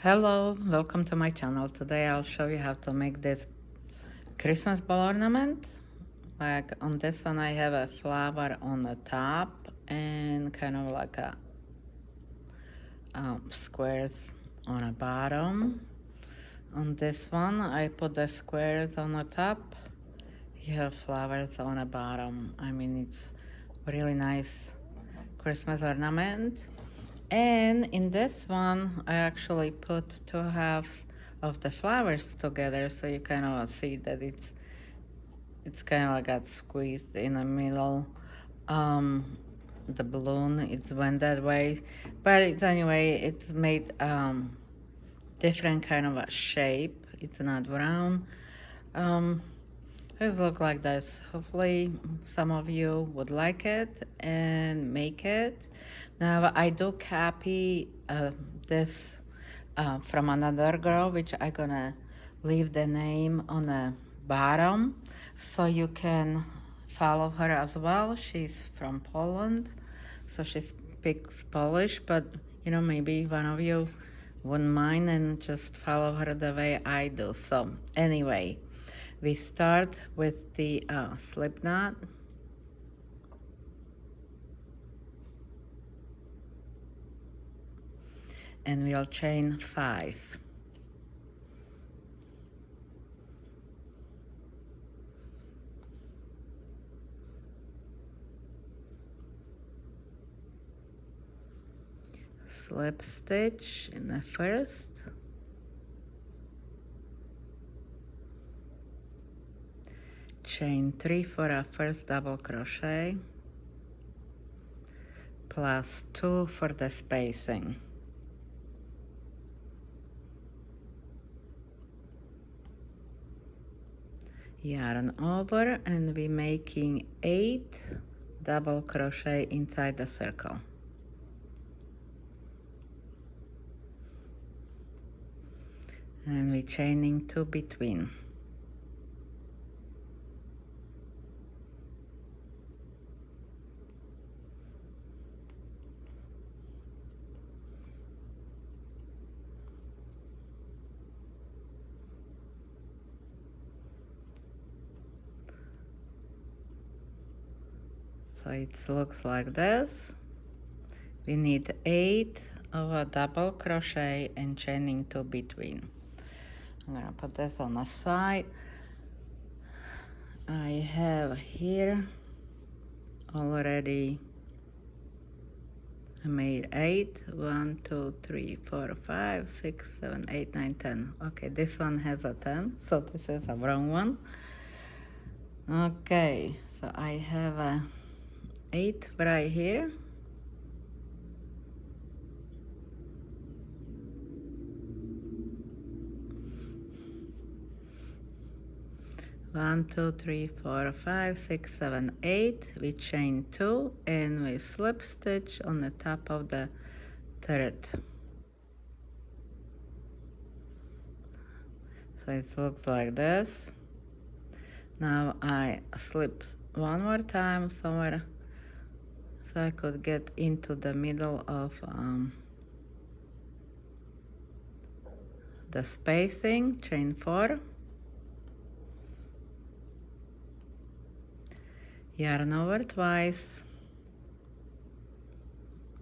Hello, welcome to my channel. Today I'll show you how to make this Christmas ball ornament. Like on this one I have a flower on the top and kind of like a squares on the bottom. On this one I put the squares on the top. You have flowers on the bottom. I mean, it's really nice Christmas ornament. And in this one, I actually put two halves of the flowers together, so you kind of see that it's kind of like got squeezed in the middle. The balloon, it went that way, but it's anyway, it's made different kind of a shape. It's not round. It look like this. Hopefully some of you would like it and make it. Now I do copy this from another girl, which I gonna leave the name on the bottom so you can follow her as well. She's from Poland, so she speaks Polish, but you know, maybe one of you wouldn't mind and just follow her the way I do. So anyway, we start with the slip knot. And we'll chain 5. Slip stitch in the first, chain 3 for a first double crochet, plus 2 for the spacing. Yarn over, and we're making 8 double crochet inside the circle. And we're chaining 2 between. So it looks like this. We need 8 of a double crochet and chaining 2 between. I'm gonna put this on the side. I have here already I made 8. 1, 2, 3, 4, 5, 6, 7, 8, 9, 10. Okay, this one has a 10, so this is a wrong one. Okay, so I have a 8 right here. One, 2, 3, 4, 5, 6, 7, 8. We chain 2 and we slip stitch on the top of the third. So it looks like this. Now I slip one more time somewhere so I could get into the middle of the spacing. Chain 4. Yarn over twice,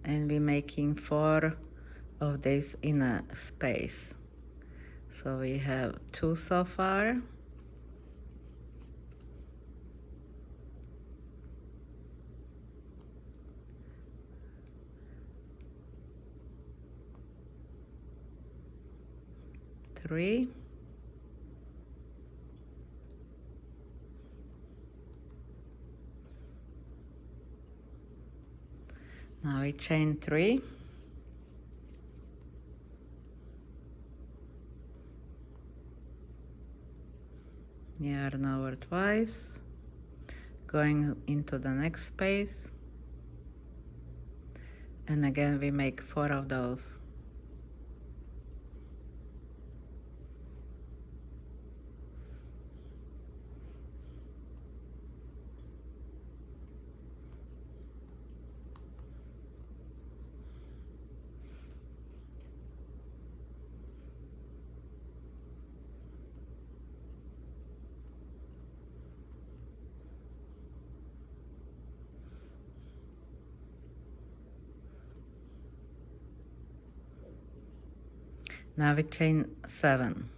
and we're making 4 of these in a space. So we have 2 so far. Three. Now we chain 3. Yarn over twice, going into the next space, and again we make 4 of those. Now we chain 7.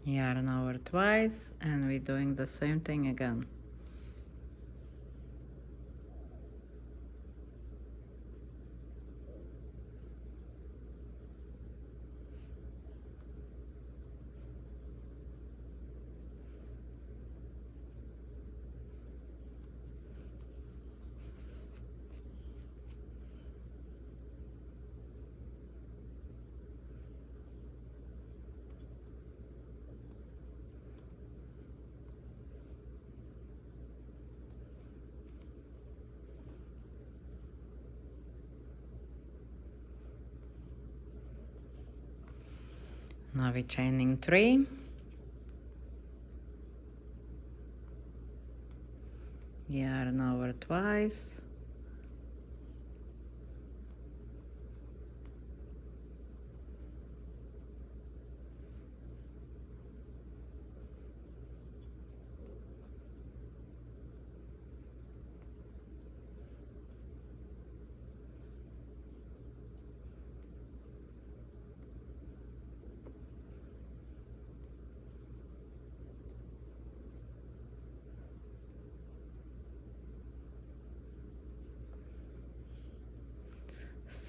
Yarn over twice, and we're doing the same thing again. Now we're chaining 3. Yarn over twice.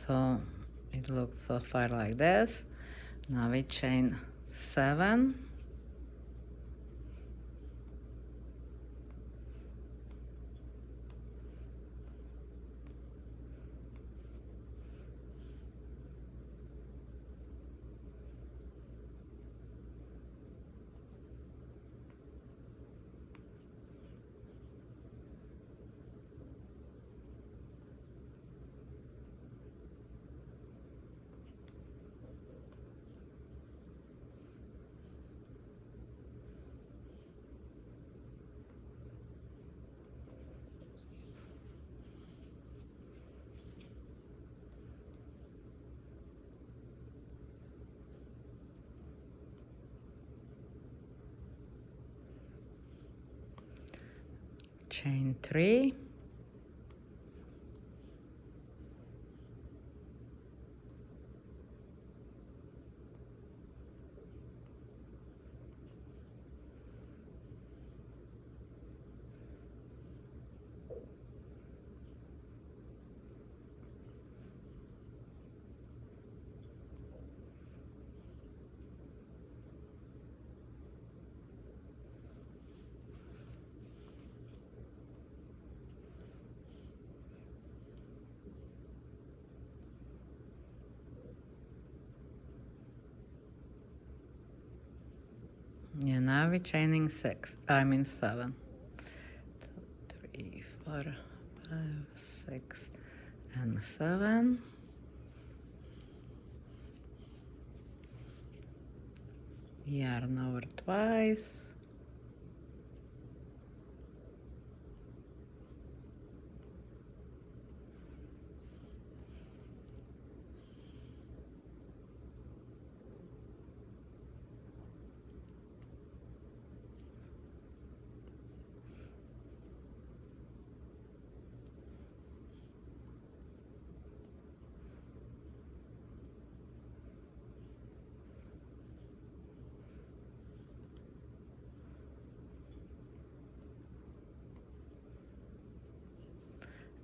So it looks so far like this. Now we chain 7. Chain 3. Yeah, now we're chaining 7. 2, 3, 4, 5, 6, and 7. Yarn over twice.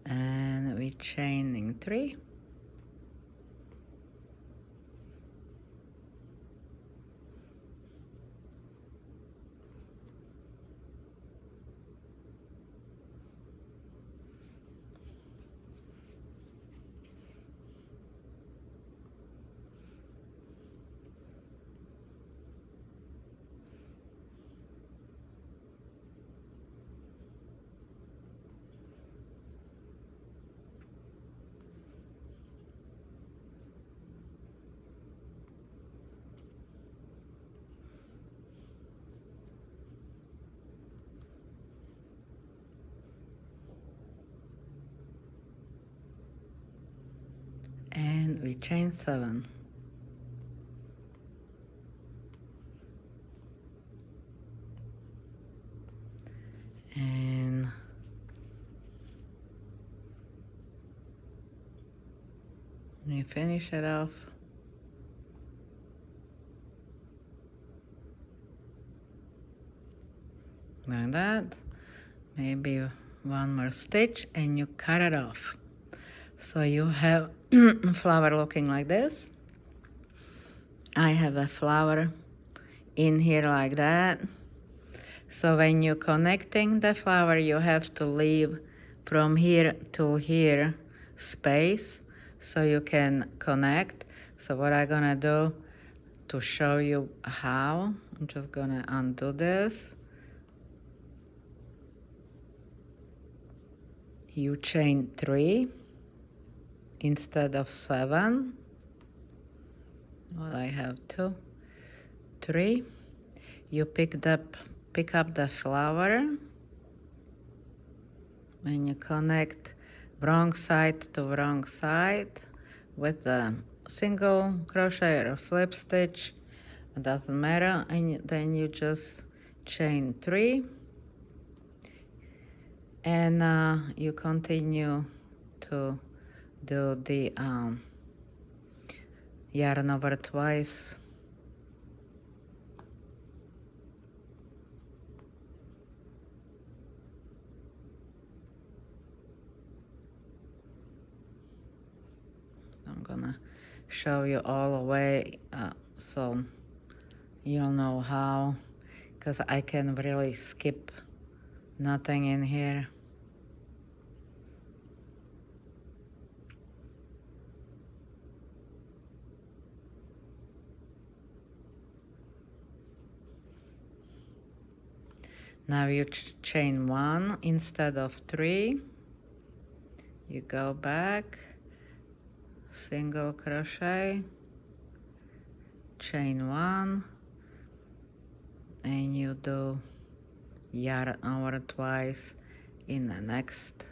And we're chaining 3. And we chain 7. And you finish it off. Like that. Maybe one more stitch and you cut it off. So you have flower looking like this. I have a flower in here like that. So when you're connecting the flower, you have to leave from here to here space so you can connect. So what I'm gonna do to show you how, I'm just gonna undo this. You chain 3 instead of 7. Well, I have 2, 3. You pick up the flower and you connect wrong side to wrong side with the single crochet or slip stitch. It doesn't matter. And then you just chain 3 and you continue to do the yarn over twice. I'm gonna show you all the way so you'll know how, because I can really skip nothing in here. Now you chain 1 instead of 3. You go back, single crochet, chain 1, and you do yarn over twice in the next.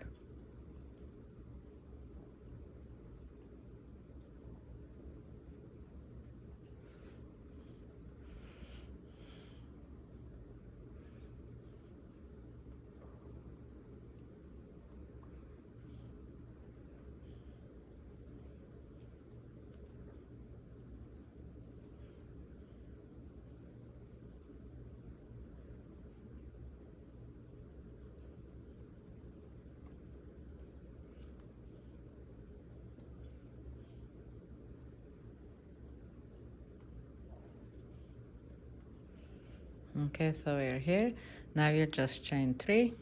Okay, so we're here. Now you just chain 3.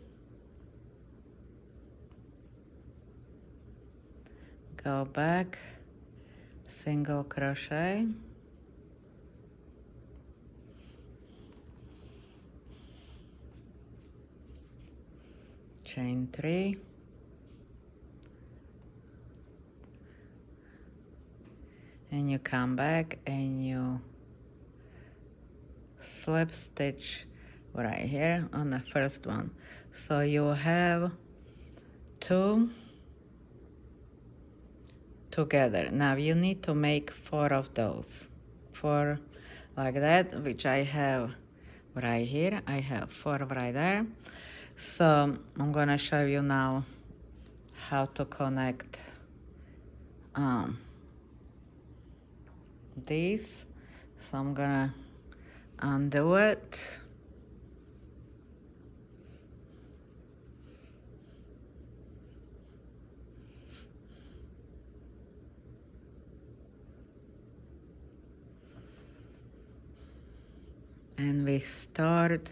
Go back, single crochet, chain 3, and you come back and you slip stitch right here on the first one. So you have 2 together. Now you need to make 4 of those. 4 like that, which I have right here. I have 4 right there. So I'm gonna show you now how to connect these. So I'm gonna undo it. And we start,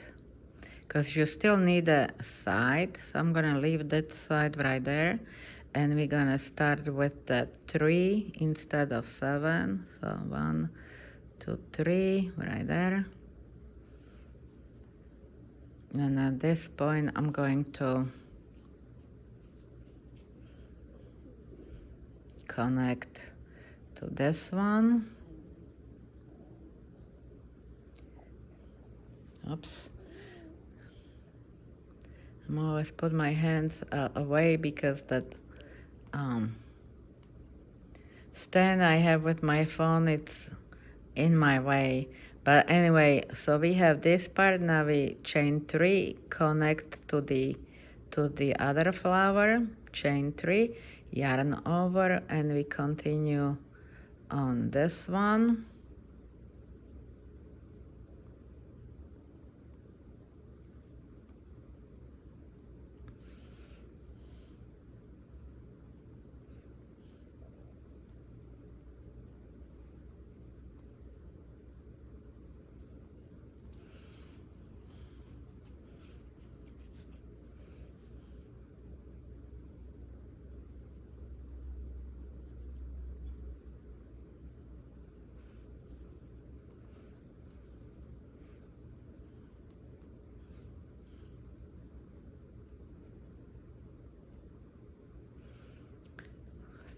because you still need a side, so I'm gonna leave that side right there, and we're gonna start with the 3 instead of 7. So 1, 2, 3 right there. And at this point I'm going to connect to this one. Oops. I'm always put my hands away because that stand I have with my phone, it's in my way. But anyway, so we have this part. Now we chain 3, connect to the other flower, chain 3, yarn over, and we continue on this one.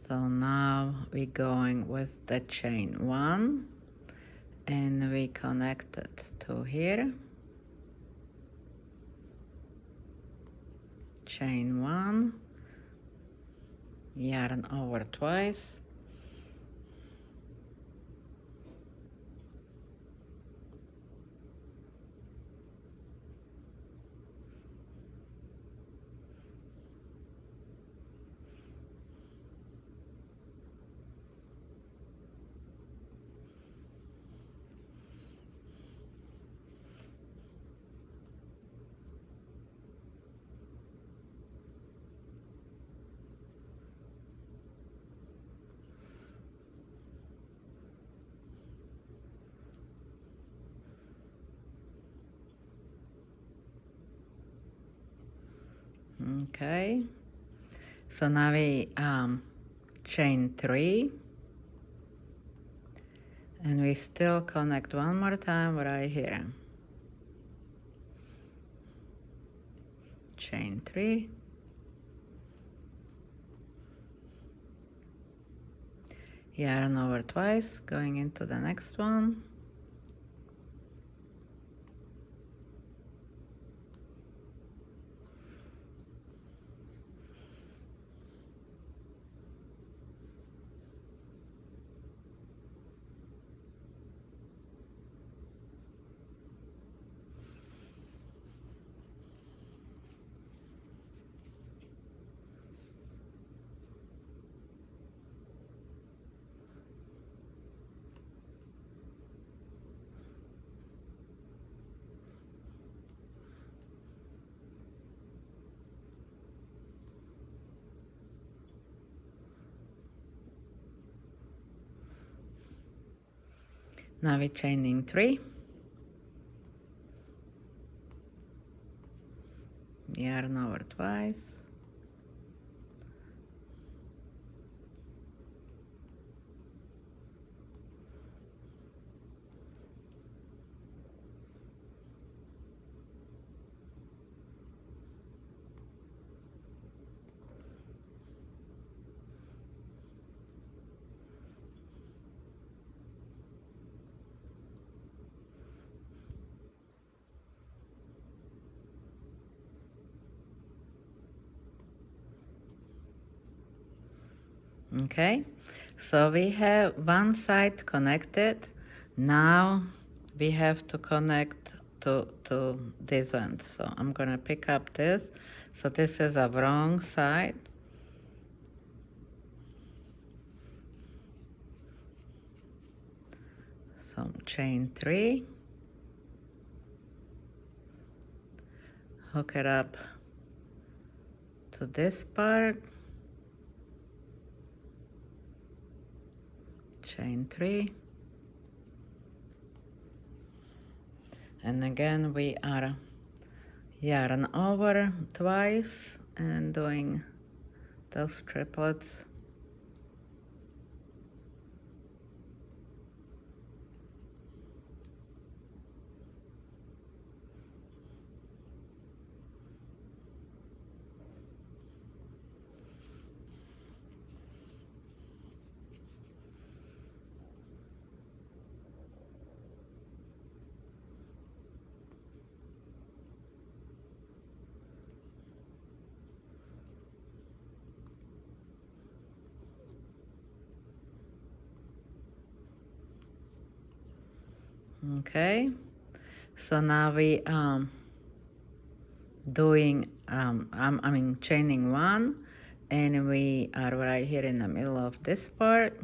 So now we're going with the chain 1, and we connect it to here, chain 1, yarn over twice, okay. So now we chain 3, and we still connect one more time right here, chain 3, yarn over twice, going into the next one, now we're chaining 3, yarn over twice, okay. So we have one side connected. Now we have to connect to this end. So I'm gonna pick up this. So this is a wrong side. So chain 3, hook it up to this part, chain 3, and again we are yarn over twice and doing those triplets. Okay, so now we doing I mean chaining one, and we are right here in the middle of this part,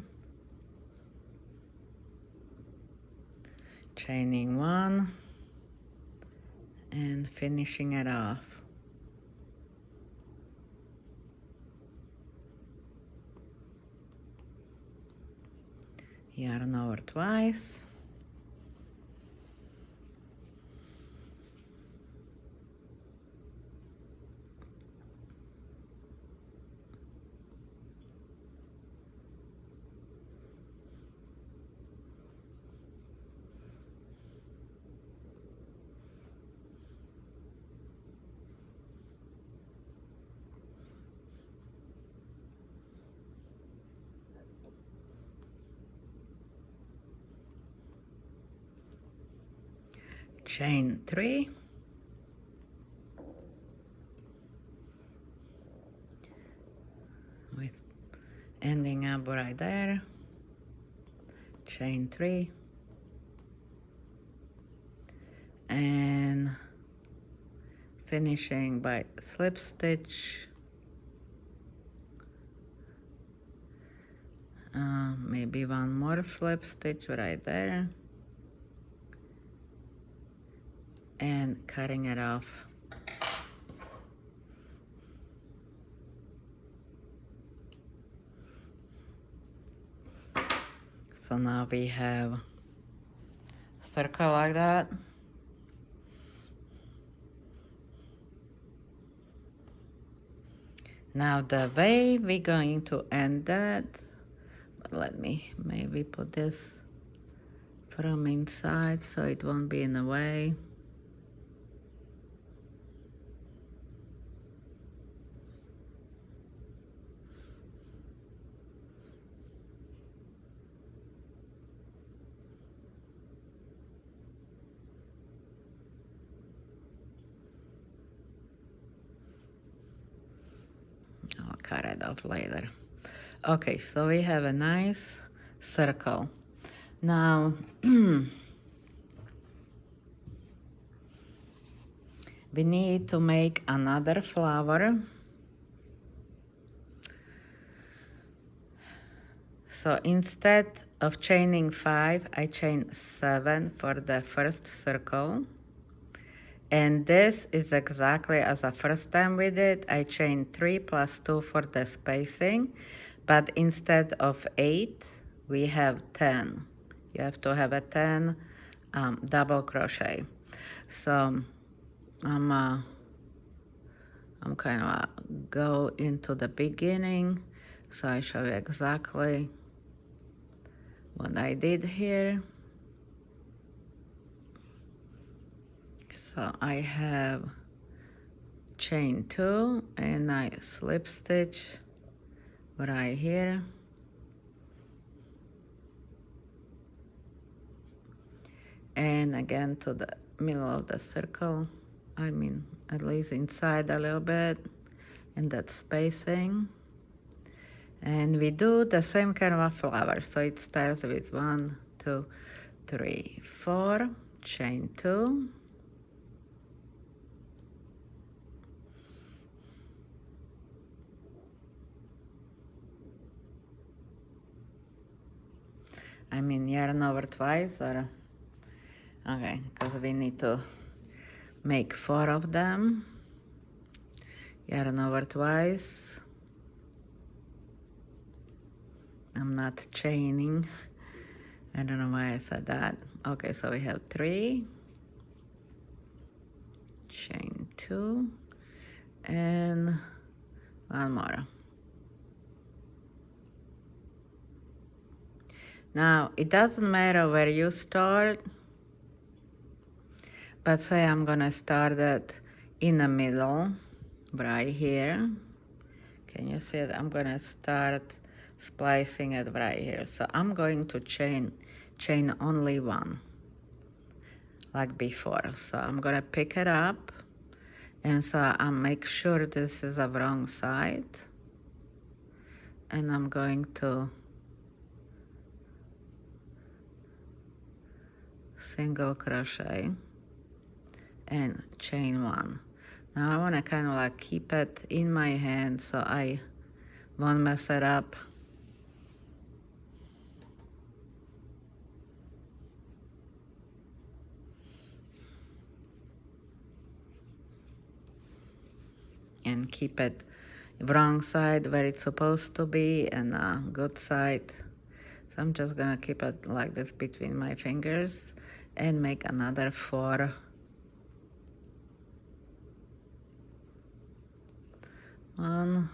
chaining one and finishing it off. Yarn over twice. Chain 3, with ending up right there, chain 3, and finishing by slip stitch, maybe one more slip stitch right there, and cutting it off. So now we have circle like that. Now the way we're going to end that, but let me maybe put this from inside so it won't be in the way. I'll cut it off later. Okay, so we have a nice circle. Now, we need to make another flower. So instead of chaining 5, I chain 7 for the first circle. And this is exactly as the first time we did. I chained 3 plus 2 for the spacing, but instead of 8, we have 10. You have to have a 10 double crochet. So I'm kind of go into the beginning, so I show you exactly what I did here. So I have chain 2 and I slip stitch right here, and again to the middle of the circle, I mean at least inside a little bit in that spacing, and we do the same kind of a flower. So it starts with 1, 2, 3, 4, chain 2, I mean yarn over twice, or okay, because we need to make 4 of them. Yarn over twice. I'm not chaining. I don't know why I said that. Okay, so we have 3, chain 2, and one more. Now, it doesn't matter where you start, but say I'm gonna start it in the middle, right here. Can you see it? I'm gonna start splicing it right here. So I'm going to chain only 1, like before. So I'm gonna pick it up, and so I'll make sure this is the wrong side, and I'm going to single crochet and chain 1. Now I want to kind of like keep it in my hand so I won't mess it up. And keep it wrong side where it's supposed to be and good side. So I'm just gonna keep it like this between my fingers and make another 4. 1,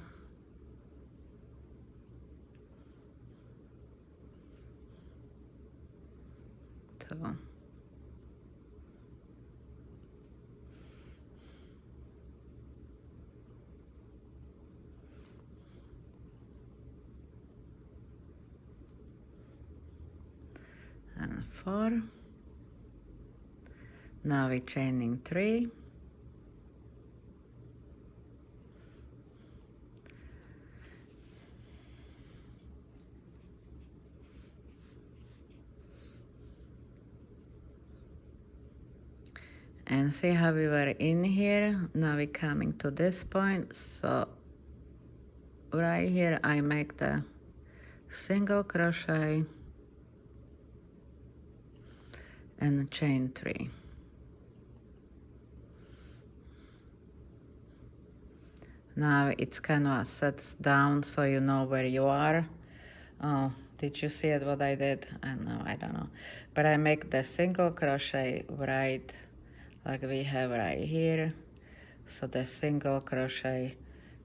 2, and 4. Now we're chaining 3. And see how we were in here? Now we're coming to this point. So right here I make the single crochet and chain 3. Now it's kind of sets down so you know where you are. Oh, did you see it what I did? I don't know. But I make the single crochet right like we have right here. So the single crochet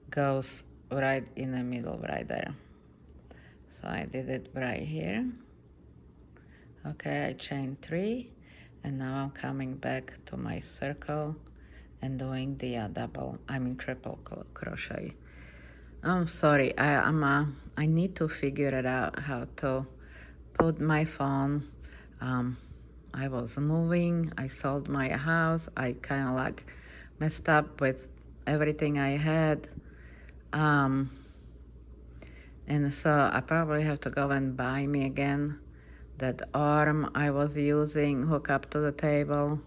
goes right in the middle right there. So I did it right here. Okay, I chain 3 and now I'm coming back to my circle and doing the triple crochet. I'm sorry, I need to figure it out how to put my phone. I was moving, I sold my house, I kind of like messed up with everything I had. And so I probably have to go and buy me again that arm I was using, hook up to the table,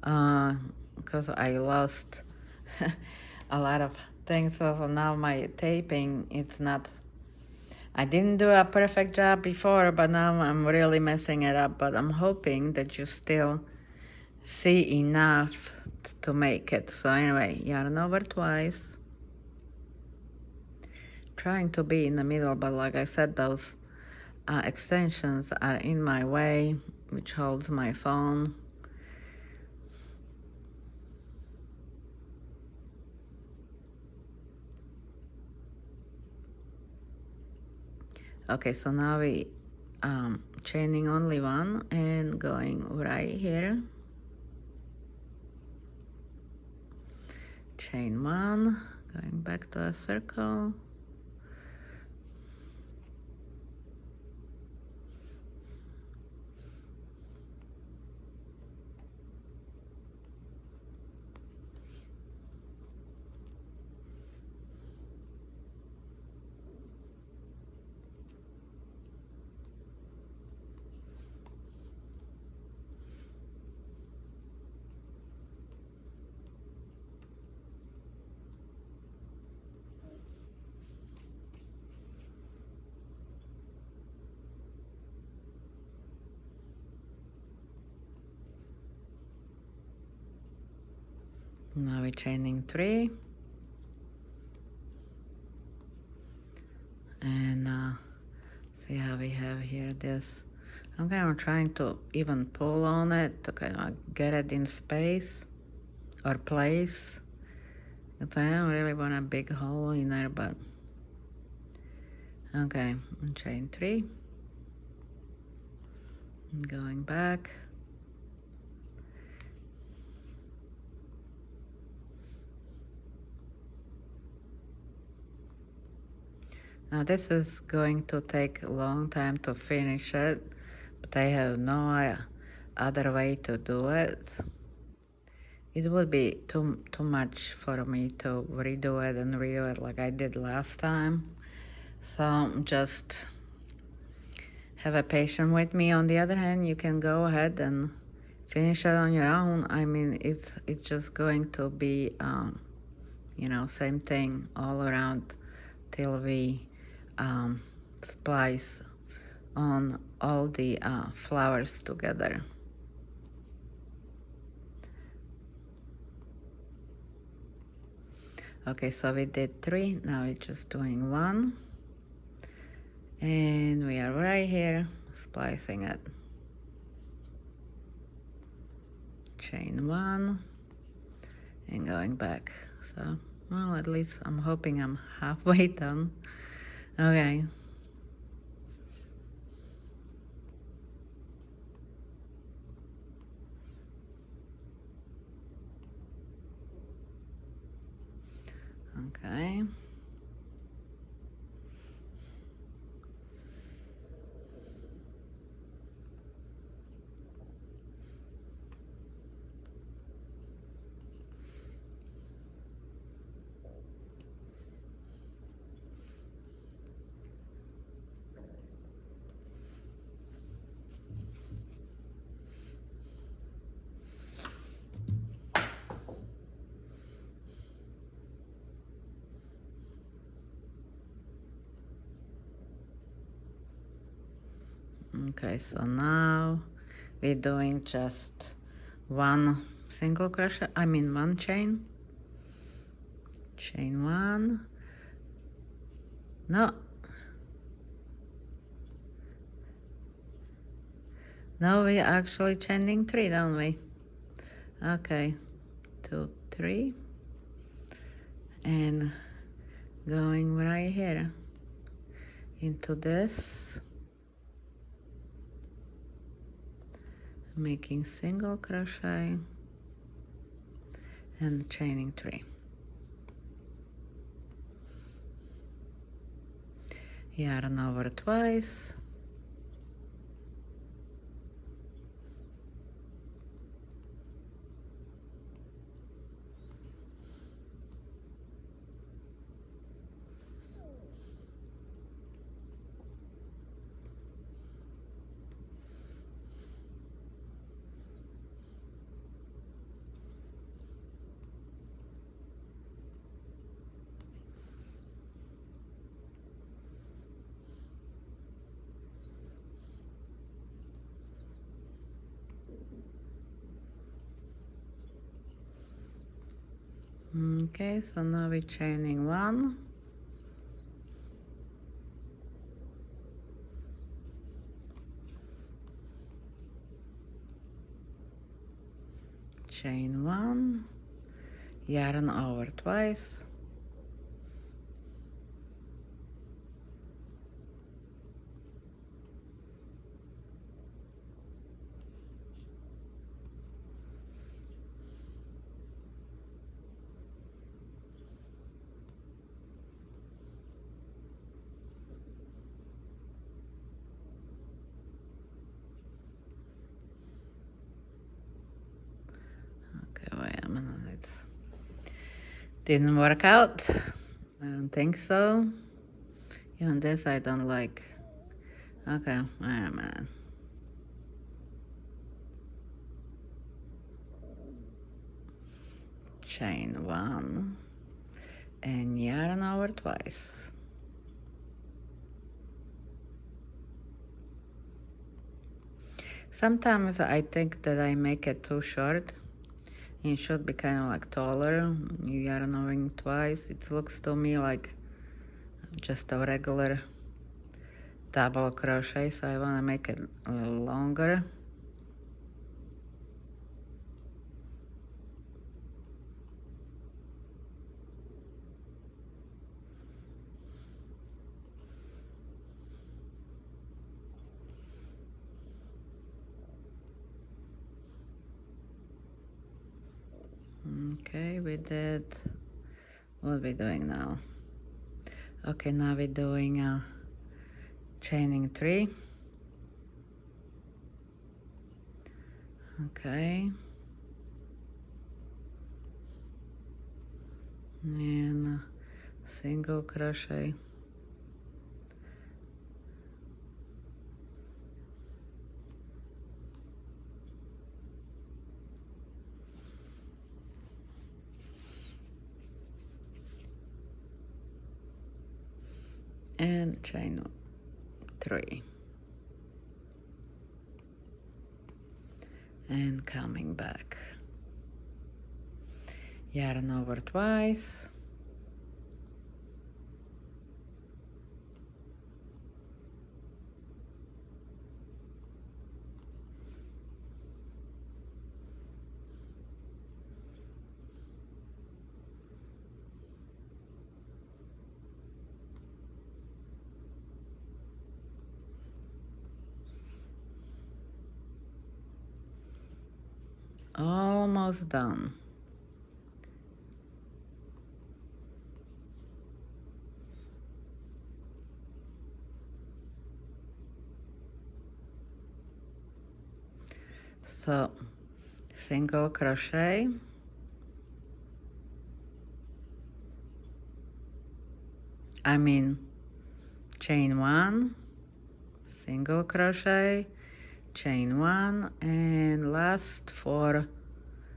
because I lost a lot of things. So now my taping, it's not, I didn't do a perfect job before, but now I'm really messing it up. But I'm hoping that you still see enough to make it. So anyway, yarn over twice. Trying to be in the middle, but like I said, those extensions are in my way, which holds my phone. Okay, so now we chaining only 1 and going right here. Chain 1, going back to a circle. Now we're chaining 3 and see how we have here this. I'm kind of trying to even pull on it to kind of get it in space or place. Because I don't really want a big hole in there, but okay, chain 3, going back. Now this is going to take a long time to finish it, but I have no other way to do it. It would be too much for me to redo it like I did last time. So just have a patience with me. On the other hand, you can go ahead and finish it on your own. I mean, it's just going to be you know, same thing all around till we splice on all the flowers together. Okay, so we did 3, now we're just doing 1, and we are right here splicing it. Chain 1 and going back. So, well, at least I'm hoping I'm halfway done. Okay. Okay. Okay, so now we're doing just 1 single crochet, I mean 1 chain. Chain 1. No. No, we actually chaining 3, don't we? Okay, 2, 3. And going right here into this, making single crochet and chaining 3. Yarn over twice. Okay, so now we're chaining 1. Chain 1, yarn over twice. Okay, wait a minute. It didn't work out. I don't think so. Even this I don't like. Okay, wait a minute. Chain 1 and yarn over twice. Sometimes I think that I make it too short. It should be kind of like taller. You yarn over twice. It looks to me like just a regular double crochet, so I want to make it a little longer. Okay, we did. What are we doing now? Okay, now we're doing chaining 3. Okay. And single crochet. and chain 3 and coming back, yarn over twice, almost done. So single crochet, chain 1, single crochet, chain 1, and last 4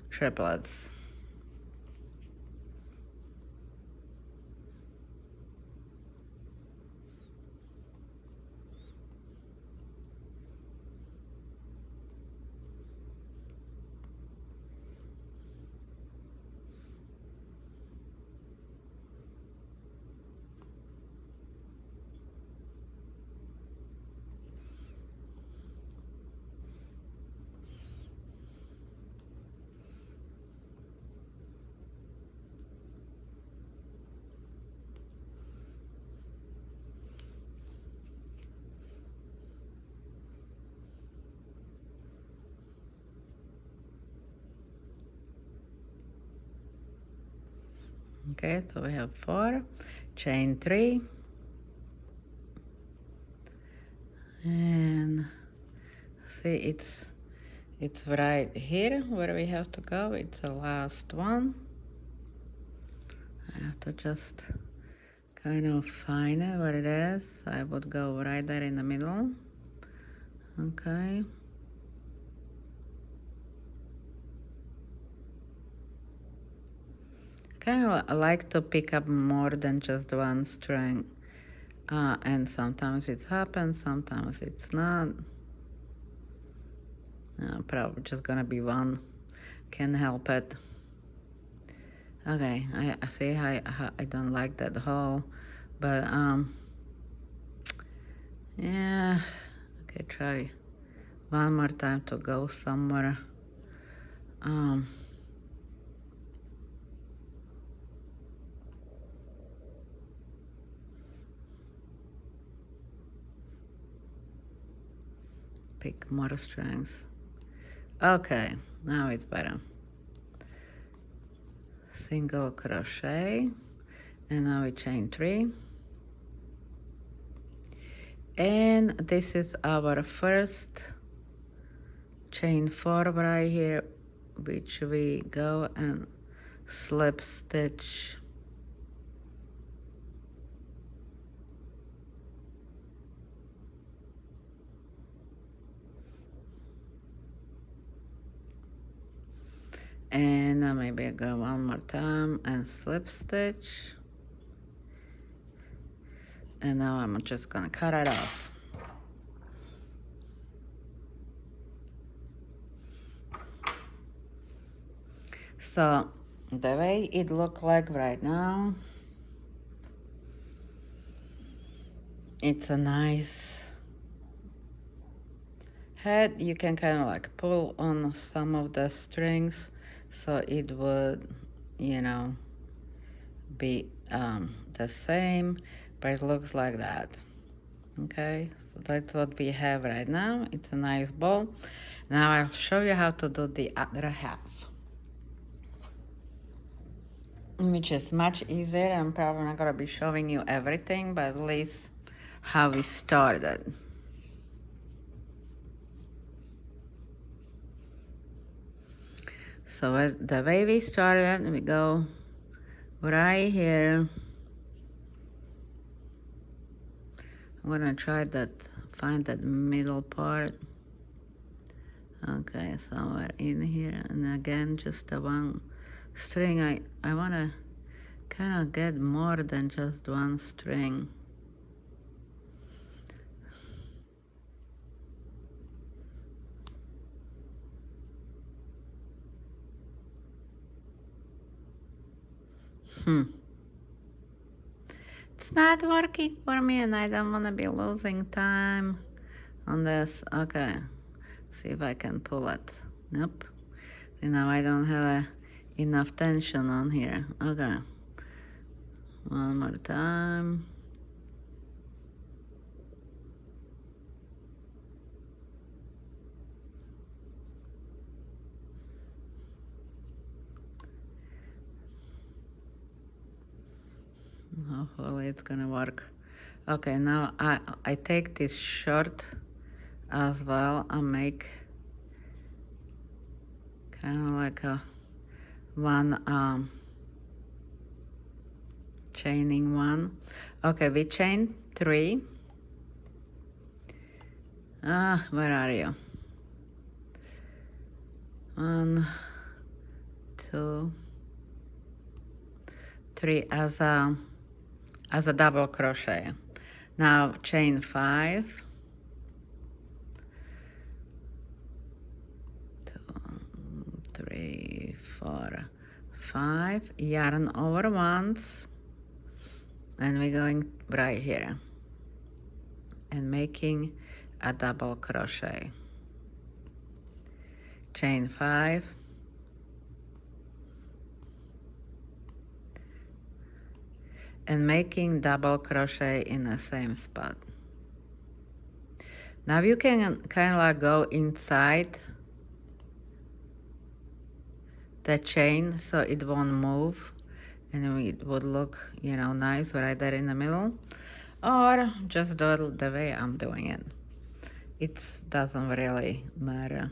triplets. Okay, so we have 4, chain 3, and see it's right here where we have to go. It's the last one. I have to just kind of find it where it is. I would go right there in the middle. Okay. Kind of like to pick up more than just one string, and sometimes it happens, sometimes it's not. Probably just gonna be one, can't help it. Okay, I see I don't like that hole, but yeah, okay, try one more time to go somewhere. Pick more strings. Okay, now it's better. Single crochet, and now we chain 3. And this is our first chain 4 right here, which we go and slip stitch. And now maybe I go one more time and slip stitch. And now I'm just gonna cut it off. So the way it look like right now, it's a nice head. You can kind of like pull on some of the strings so it would, you know, be the same, but it looks like that. Okay, so that's what we have right now. It's a nice ball. Now I'll show you how to do the other half, which is much easier. I'm probably not gonna be showing you everything, but at least how we started. So the way we started, we go right here. I'm gonna try that, find that middle part. Okay, somewhere in here, and again, just the one string. I wanna kind of get more than just one string. It's not working for me and I don't want to be losing time on this. Okay, see if I can pull it. Nope. You know, I don't have enough tension on here. Okay, one more time. Hopefully it's gonna work. Okay, now I take this short as well and make kind of like a one chaining one. Okay, we chain 3. Where are you? 1, 2, 3 as a double crochet. Now chain 5, 2, 3, 4, 5, yarn over once, and we're going right here and making a double crochet. Chain 5, and making double crochet in the same spot. Now you can kind of like go inside the chain so it won't move and it would look, you know, nice right there in the middle, or just do it the way I'm doing it. It doesn't really matter.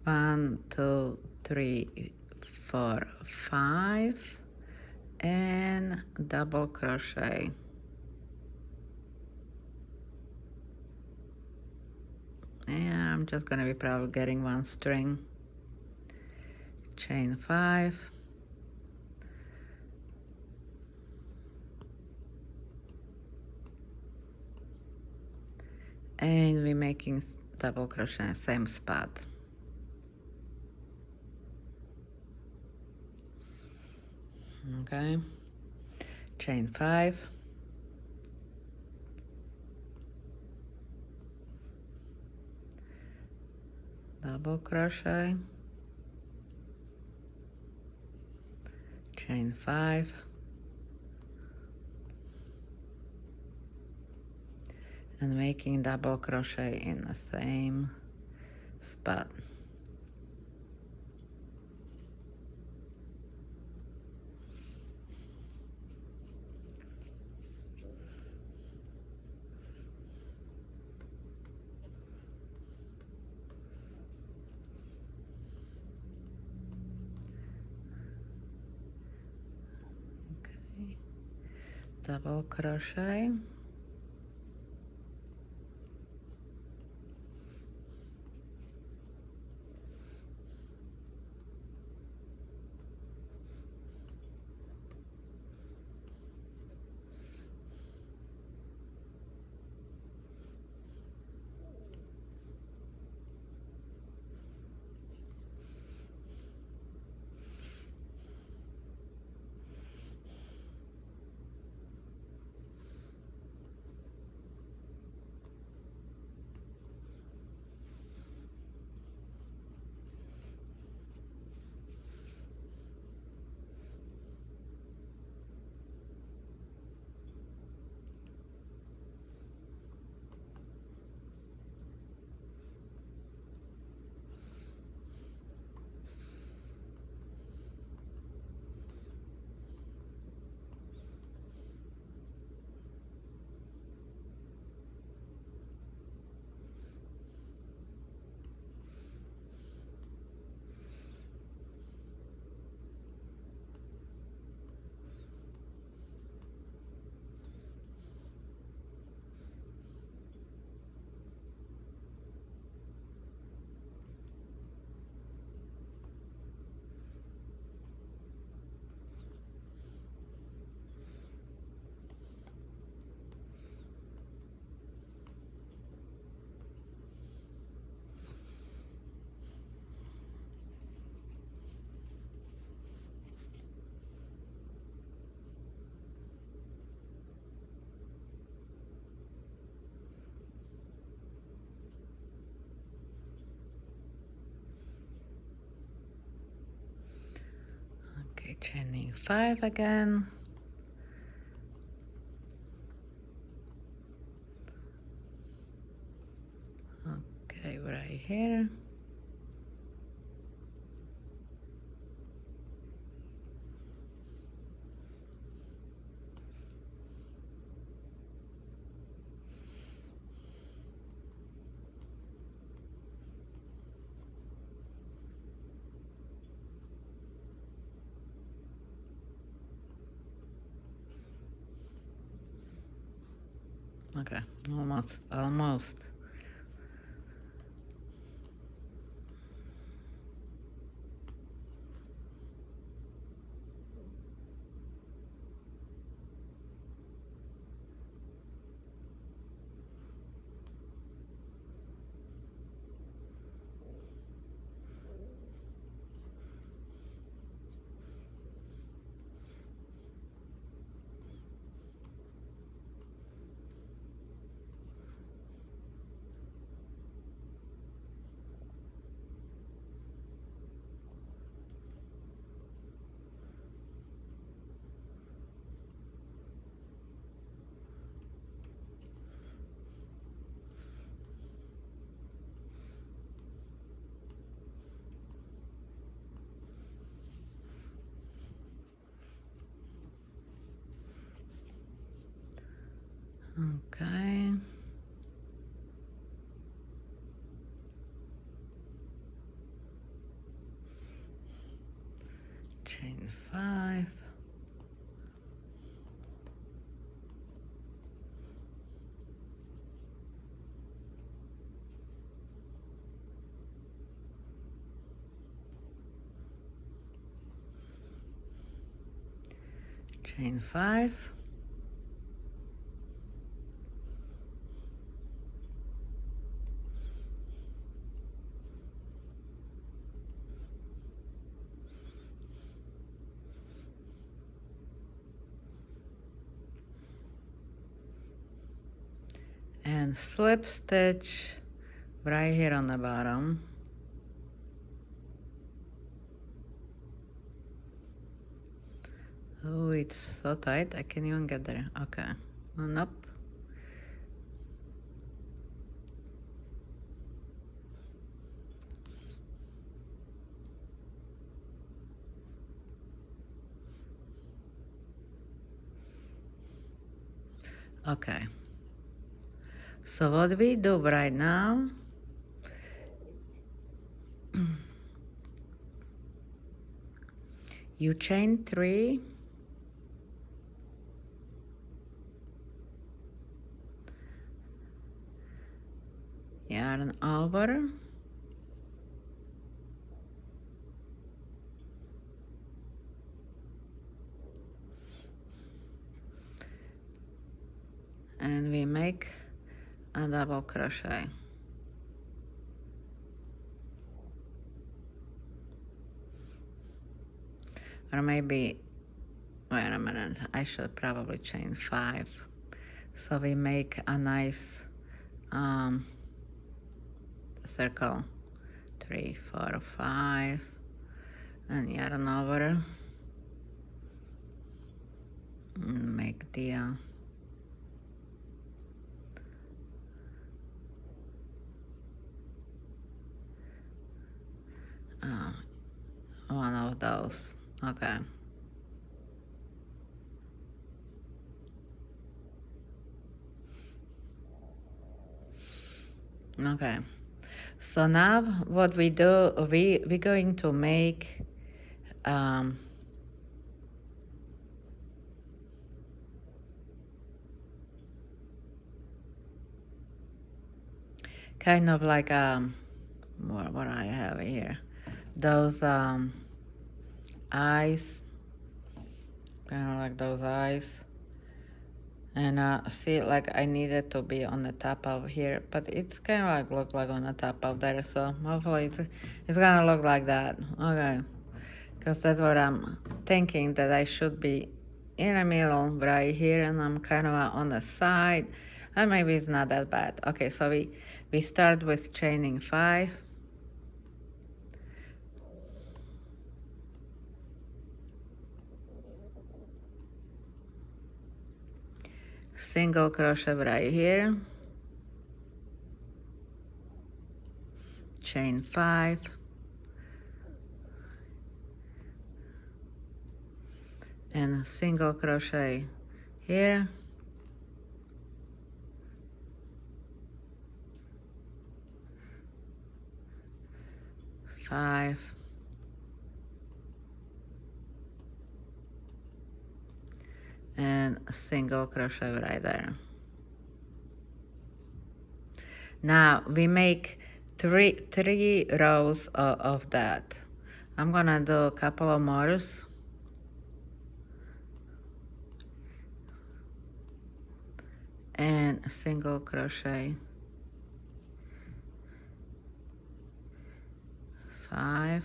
1, 2, 3, 4, 5, and double crochet. Yeah, I'm just gonna be probably getting 1 string. Chain 5, and we're making double crochet same spot. Okay, chain 5, double crochet, chain 5, and making double crochet in the same spot. Okay, double crochet, Chaining 5 again. Okay, right here. Okay, almost. Okay. Chain 5. Chain 5. And slip stitch right here on the bottom. Oh, it's so tight, I can't even get there. Okay, one up. Okay, so what we do right now, you chain 3, yarn over, and we make a double crochet. Or maybe, wait a minute, I should probably chain 5. So we make a nice circle. 3, 4, 5, and yarn over. And make the one of those. Okay. Okay. So now what we do, we're going to make kind of like what I have here, those eyes, kind of like those eyes. And see, like I need it to be on the top of here, but it's kind of like look like on the top of there. So hopefully it's gonna look like that. Okay, because that's what I'm thinking, that I should be in the middle right here, and I'm kind of on the side, and maybe it's not that bad. Okay, so we start with chaining 5. single crochet right here, chain 5, and a single crochet here, five, and a single crochet right there. Now we make three rows of that. I'm gonna do a couple of more, and a single crochet, 5,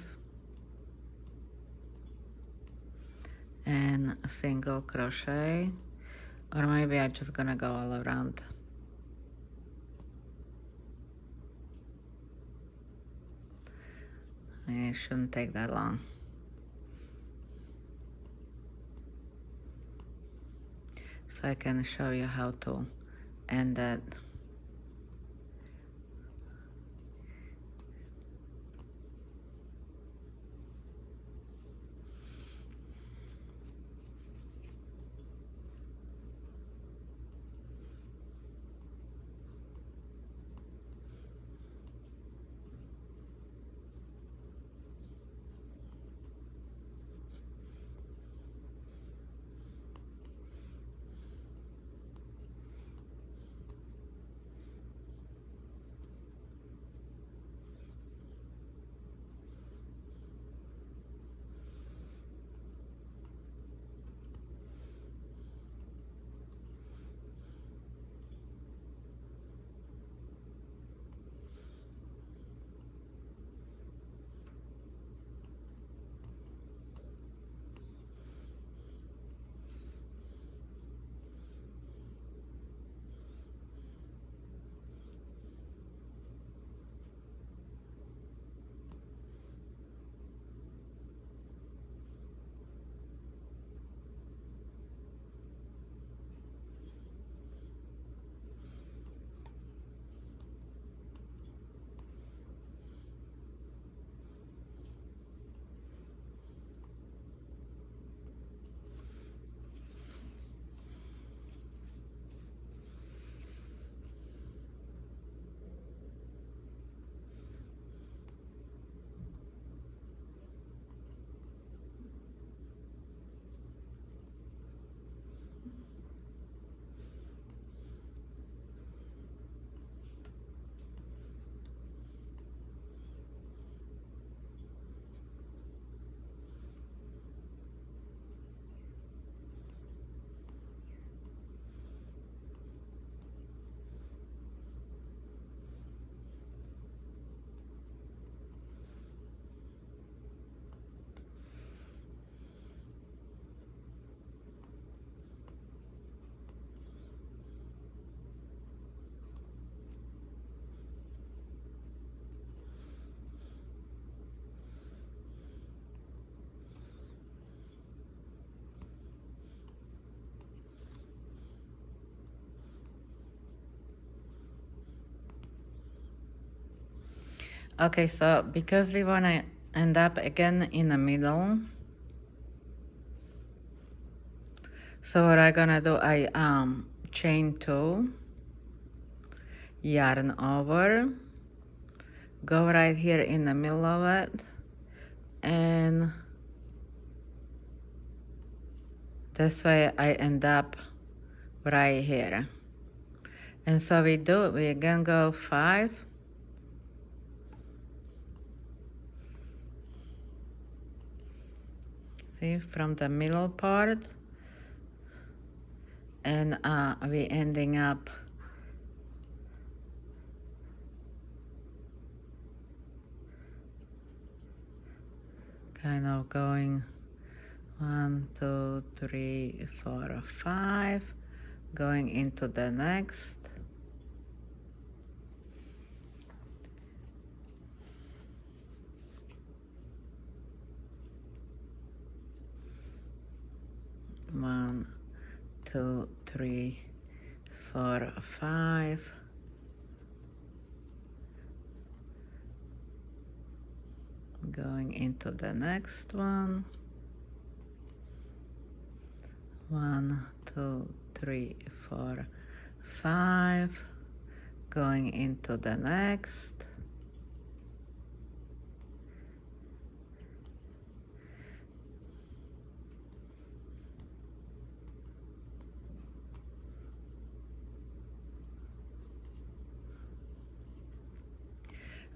and a single crochet, or maybe I'm just gonna go all around. It shouldn't take that long. So I can show you how to end that. Okay, so because we want to end up again in the middle, so what I'm gonna do, I chain 2, yarn over, go right here in the middle of it, and this way I end up right here. And so we again go 5, see, from the middle part, and we ending up kind of going 1, 2, 3, 4, 5, going into the next. One, 2, 3, 4, 5, going into the next one, 1, 2, 3, 4, 5, going into the next,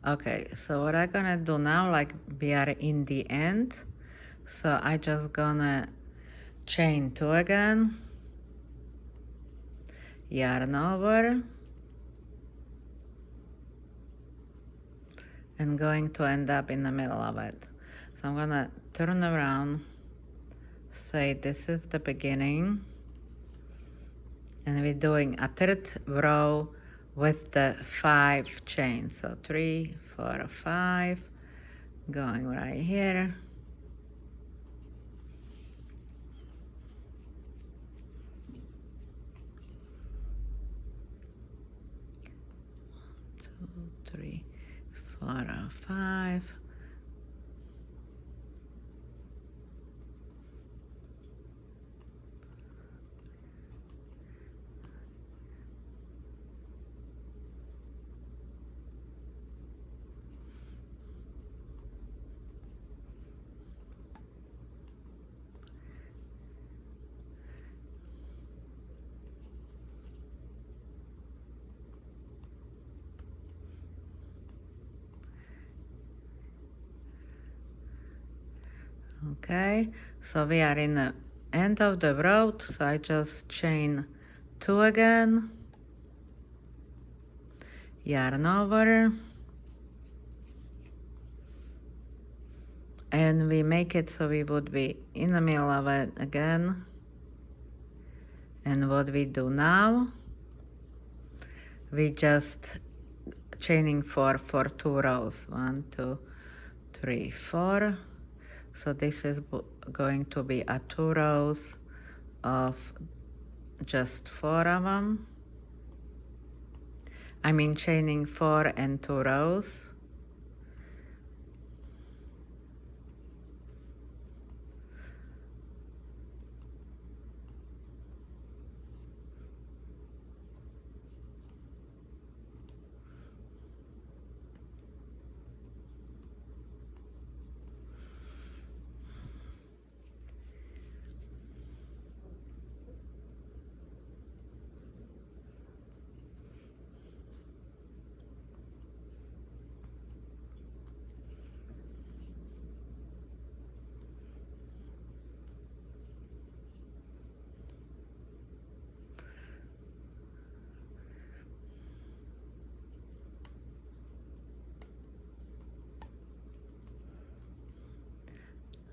okay. So what I'm gonna do now, like we are in the end, so I just gonna chain 2 again, yarn over, and going to end up in the middle of it. So I'm gonna turn around, say this is the beginning, and we're doing a third row with the 5 chains. So 3, 4, 5, going right here. Two, 3, 4, 5. Okay, so we are in the end of the row, so I just chain 2 again, yarn over, and we make it so we would be in the middle of it again. And what we do now, we just chaining 4 for 2 rows, 1, 2, 3, 4. So this is going to be a 2 rows of just 4 of them. I mean chaining 4 and 2 rows.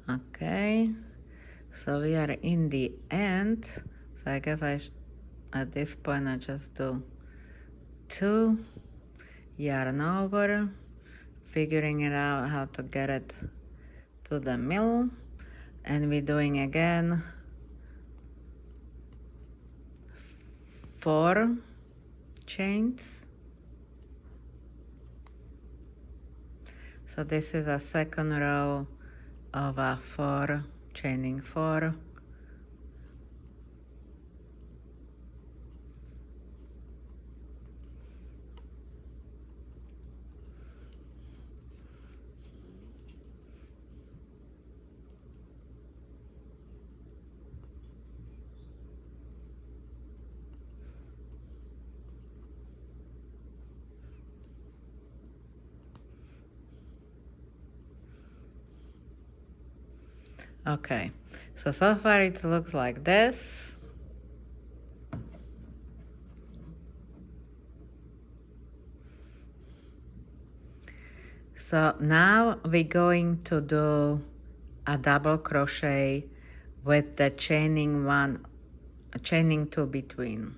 Okay, so we are in the end. So I guess at this point I just do 2, yarn over, figuring it out how to get it to the middle, and we're doing again 4 chains. So this is a second row of a 4, chaining 4. Okay, so far it looks like this. So now we're going to do a double crochet with the chaining 2 between.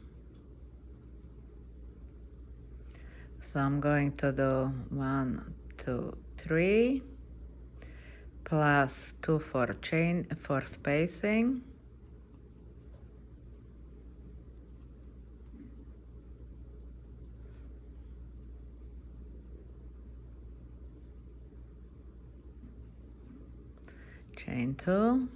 So I'm going to do 1, 2, 3, plus 2 for spacing, chain 2,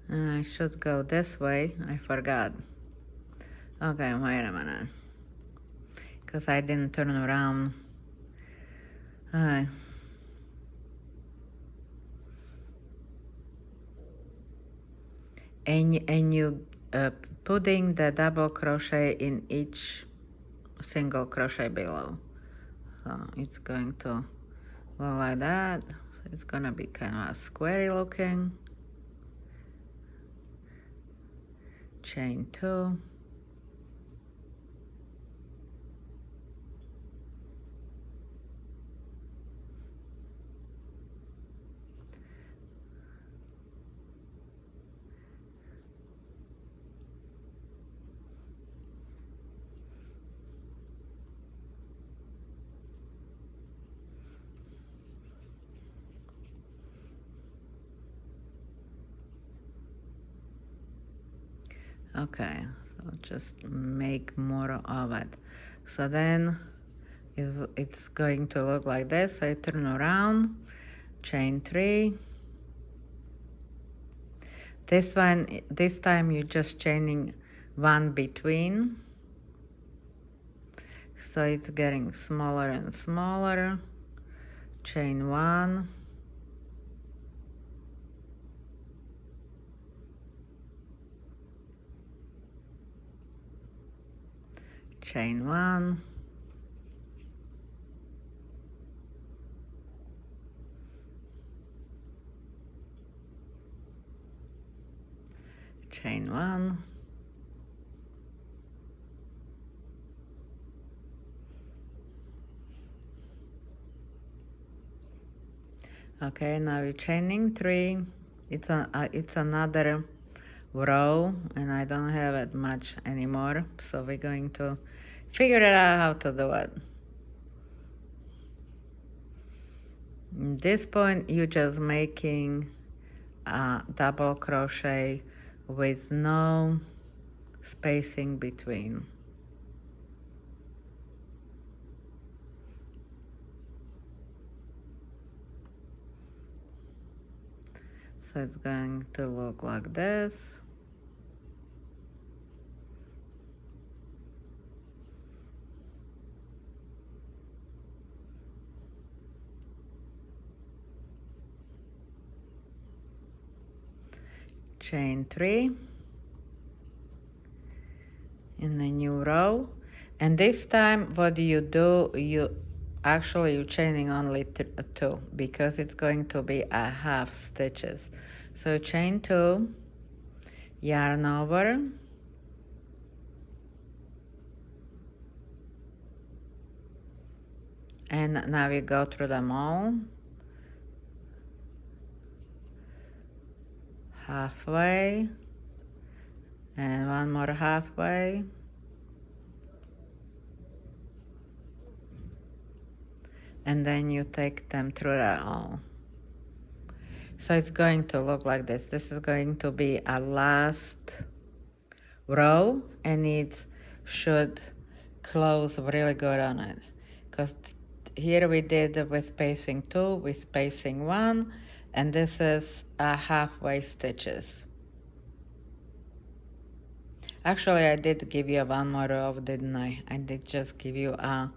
and I should go this way. I forgot. Okay, wait a minute, because I didn't turn around. Okay. And you putting the double crochet in each single crochet below. So it's going to look like that. So it's gonna be kind of a squarey looking. Chain 2. Okay, so just make more of it. So then it's going to look like this. I turn around, chain 3. This time you're just chaining 1 between. So it's getting smaller and smaller. Chain 1. Chain 1. Chain 1. Okay, now you're chaining 3. It's another row, and I don't have it much anymore, so we're going to figure it out how to do it. At this point, you're just making a double crochet with no spacing between. So it's going to look like this. Chain 3 in the new row, and this time what do? You're chaining only 2, because it's going to be a half stitches. So chain 2, yarn over, and now we go through them all. Halfway, and one more halfway, and then you take them through that all. So it's going to look like this. This is going to be a last row, and it should close really good on it, because here we did with spacing 2, with spacing 1, and this is a halfway stitches. Actually, I did give you one more row, didn't I? I did just give you a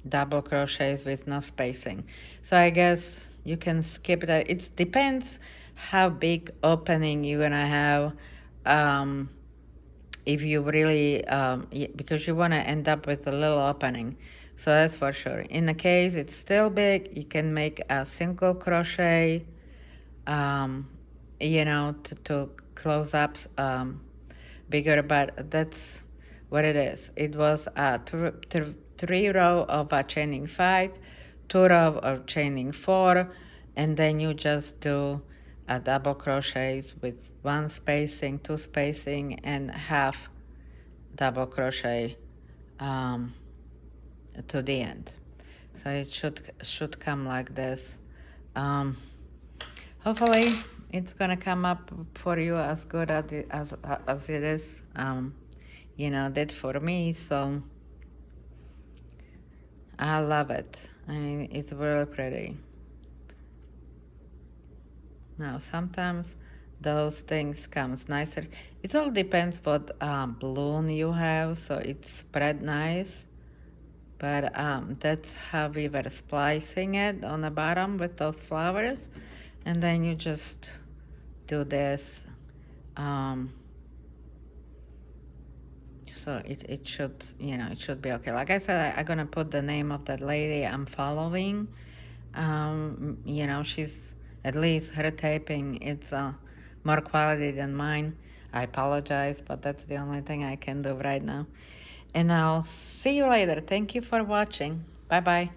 double crochets with no spacing. So I guess you can skip that. It depends how big opening you're gonna have. If you really, because you wanna end up with a little opening. So that's for sure. In the case it's still big, you can make a single crochet, you know, to close up bigger, but that's what it is. It was a 3 row of a chaining 5, 2 row of chaining 4, and then you just do a double crochets with 1 spacing, 2 spacing, and half double crochet to the end. So it should come like this. Hopefully it's gonna come up for you as good as it is, you know, did for me. So I love it. I mean, it's really pretty. Now, sometimes those things comes nicer. It all depends what balloon you have, so it's spread nice. But that's how we were splicing it on the bottom with those flowers. And then you just do this. So it should, you know, it should be okay. Like I said, I'm gonna put the name of that lady I'm following. You know, she's, at least her taping, it's more quality than mine. I apologize, but that's the only thing I can do right now. And I'll see you later. Thank you for watching. Bye bye.